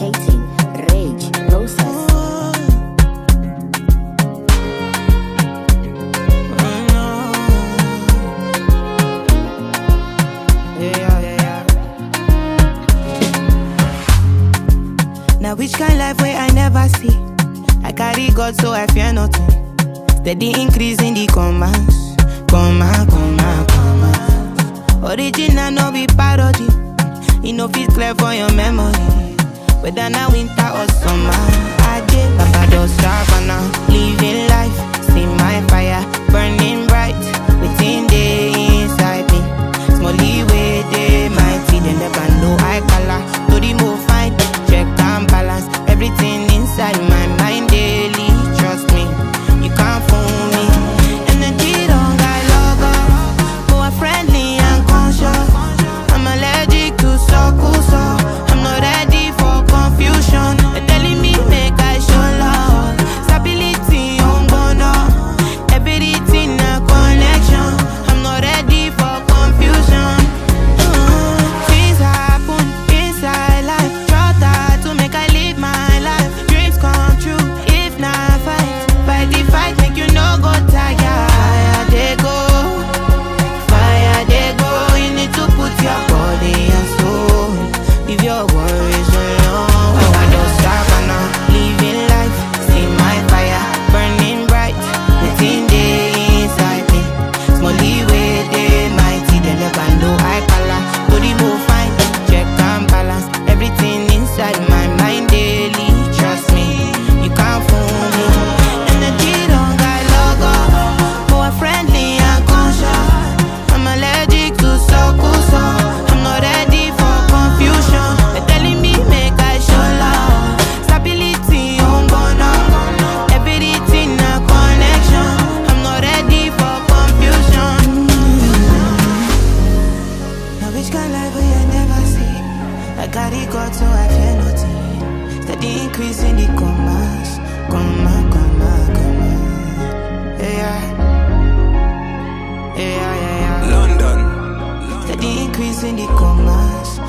initiating rage process. Now which kind life where I never see? I carry God so I fear nothing. Steady increase in the commas. Original no be parody. You know fit clear for your memory. Whether na winter or summer, I did Papa don't stop now. Living life, see my fire burning bright within the inside me. Smally way they mighty, then never know I color. To the move fine, check and balance everything inside my mind daily. Trust me, you can't fool me. Energy don't got logo, more friendly and conscious. I'm allergic to so I'm not ready for confusion. They're telling me make I show love. Stability on bono, everything a connection. I'm not ready for confusion. Things happen inside life. Try that to make I live my life. Dreams come true if not fight the fight, make you no go tired. Fire they go. You need to put your body and soul. Leave your worries alone. Oh, I don't stop now. Living life, see my fire burning bright within the inside me. Smally way they mighty, they never know I color. To the move fine, check and balance everything inside my mind daily. Trust me, you can't fool me. Energy don't got logo, more friendly and conscious. I'm allergic to so I'm not ready for confusion. They're telling me make I show love. Stability on bono, everything a connection. I'm not ready for confusion. Now which kind life will I never see? I carry God so I fear nothing. Steady increase in the commas. Yeah. London. Steady increase in the commas.